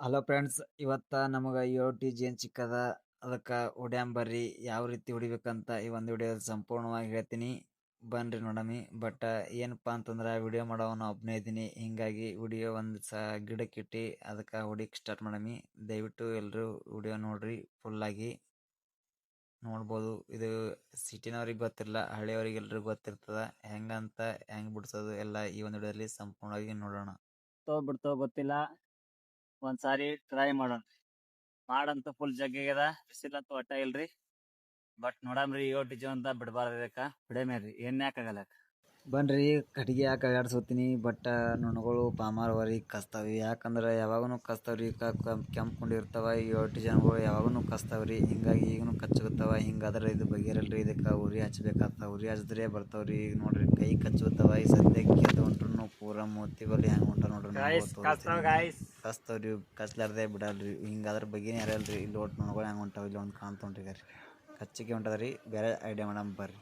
Hello friends, ಇವತ್ತ ನಮಗ T ಜೇನ್ ಚಿಕ್ಕದ. ಅದಕ್ಕೆ ಹೊಡ್ಯಾಂ ಬರ್ರಿ, ಯಾವ ರೀತಿ ಹೊಡಿಬೇಕಂತ ಈ ಒಂದು ವಿಡಿಯೋದಲ್ಲಿ ಸಂಪೂರ್ಣವಾಗಿ ಹೇಳ್ತೀನಿ. ಬನ್ರಿ ನೋಡಮಿ. ಬಟ್ ಏನಪ್ಪಾ ಅಂತಂದ್ರೆ ವಿಡಿಯೋ ಮಾಡೋವನ್ನ ಒಬ್ಬನೇ ಇದ್ದೀನಿ. ಹಿಂಗಾಗಿ ವಿಡಿಯೋ ಒಂದು ಗಿಡಕ್ಕಿಟ್ಟು ಅದಕ್ಕೆ ಹೊಡಿಯಕ್ಕೆ ಸ್ಟಾರ್ಟ್ ಮಾಡಮಿ. ದಯವಿಟ್ಟು ಎಲ್ಲರೂ ವಿಡಿಯೋ ನೋಡ್ರಿ ಫುಲ್ಲಾಗಿ. ನೋಡ್ಬೋದು, ಇದು ಸಿಟಿನವ್ರಿಗೆ ಗೊತ್ತಿರಲ್ಲ, ಹಳ್ಳಿಯವ್ರಿಗೆ ಎಲ್ರಿಗೂ ಗೊತ್ತಿರ್ತದ. ಹೆಂಗಂತ ಹೆಂಗೆ ಬಿಡ್ಸೋದು ಎಲ್ಲ ಈ ಒಂದು ವಿಡಿಯೋದಲ್ಲಿ ಸಂಪೂರ್ಣವಾಗಿ ನೋಡೋಣ. ಬಿಡ್ತೋ ಗೊತ್ತಿಲ್ಲ, ಒಂದ್ಸಾರಿ ಟ್ರೈ ಮಾಡೋಣ. ಮಾಡಂತ ಫುಲ್ ಜಗ್ಗಿಗ್ಯದ, ಬಿಸಿಲಂತೂ ಒಟ್ಟ ಇಲ್ರಿ. ಬಟ್ ನೋಡಮ್ರಿ, ಟಿ ಜಿ ಅಂತ ಬಿಡಬಾರ್ದಕ್ಕ, ಬಿಡಮೇರಿ, ಏನ್ ಯಾಕಾಗಲ್ಲ. ಬನ್ರಿ, ಕಟ್ಟಿಗೆ ಹಾಕಿ ಅಗಾಡ್ಸೋತೀನಿ. ಬಟ್ ನುಣಗಳು ಪಾಮಾರ್ವರಿ ಕಸ್ತಾವಿ. ಯಾಕಂದ್ರೆ ಯಾವಾಗೂ ಕಸ್ತಾವ್ರಿ. ಕೆಂಪ್ಕೊಂಡಿರ್ತಾವ ಈ ಟಿ ಜನಗಳು ಯಾವಾಗೂ ಕಸ್ತಾವ್ರಿ. ಹಿಂಗಾಗಿ ಈಗನು ಕಚ್ಚುತ್ತಾವ. ಹಿಂಗಾದ್ರೆ ಇದು ಬಗೆರಲ್ರಿ. ಇದಕ್ಕೆ ಉರಿ ಹಚ್ಬೇಕಾಗ್ತಾವ. ಉರಿ ಹಚ್ಚಿದ್ರೆ ಬರ್ತಾವ್ರಿ. ಈಗ ನೋಡ್ರಿ, ಕೈ ಕಚ್ಚುತ್ತಾವ. ಈ ಸದ್ಯಕ್ಕೆ ಎದ್ದು ಹೊಂಟ್ರು ಪೂರ ಮೂತಿ ಬಲ್ಲಿ ಹೆಂಗೆ ಹೊಂಟ ನೋಡ್ರಿ. ಕಸ್ತಾವ್ರಿ, ಕಚ್ಲಾರ್ದೆ ಬಿಡಲ್ರಿ. ಹಿಂಗಾದ್ರೆ ಬಗ್ಗೆನೇ ಇರಲ್ರಿ. ಇಲ್ಲಿ ಒಟ್ಟು ನುಣಗಳು ಹೆಂಗೆ ಹೊಂಟಾವ, ಇಲ್ಲಿ ಒಂದು ಕಾಣ್ತೊಂಡ್ರಿ ಗರಿ ಕಚ್ಚಿಗೆ ಹೊಂಟದ್ರಿ. ಬೇರೆ ಐಡಿಯಾ ಮಾಡಮ್ ಬರ್ರಿ.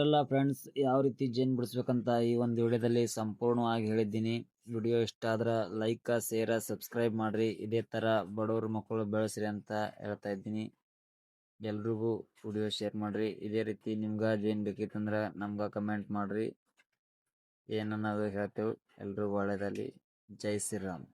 ಎಲ್ಲ ಫ್ರೆಂಡ್ಸ್ ಯಾವ ರೀತಿ ಜೇನ್ ಬಿಡಿಸ್ಬೇಕಂತ ಈ ಒಂದು ವಿಡಿಯೋದಲ್ಲಿ ಸಂಪೂರ್ಣವಾಗಿ ಹೇಳಿದ್ದೀನಿ. ವಿಡಿಯೋ ಇಷ್ಟ ಆದ್ರೆ ಲೈಕ್ ಶೇರ್ ಸಬ್ಸ್ಕ್ರೈಬ್ ಮಾಡ್ರಿ. ಇದೇ ತರ ಬಡವ್ರ ಮಕ್ಕಳು ಬೆಳೆಸ್ರಿ ಅಂತ ಹೇಳ್ತಾ ಇದ್ದೀನಿ. ಎಲ್ರಿಗೂ ವಿಡಿಯೋ ಶೇರ್ ಮಾಡ್ರಿ. ಇದೇ ರೀತಿ ನಿಮ್ಗೆ ಜೇನ್ ಬೇಕಿತ್ತಂದ್ರೆ ನಮ್ಗೆ ಕಮೆಂಟ್ ಮಾಡ್ರಿ. ಏನನ್ನೋದು ಹೇಳ್ತೇವೆ. ಎಲ್ರಿಗೂ ಒಳ್ಳೇದಲ್ಲಿ. ಜೈ ಶ್ರೀರಾಮ್.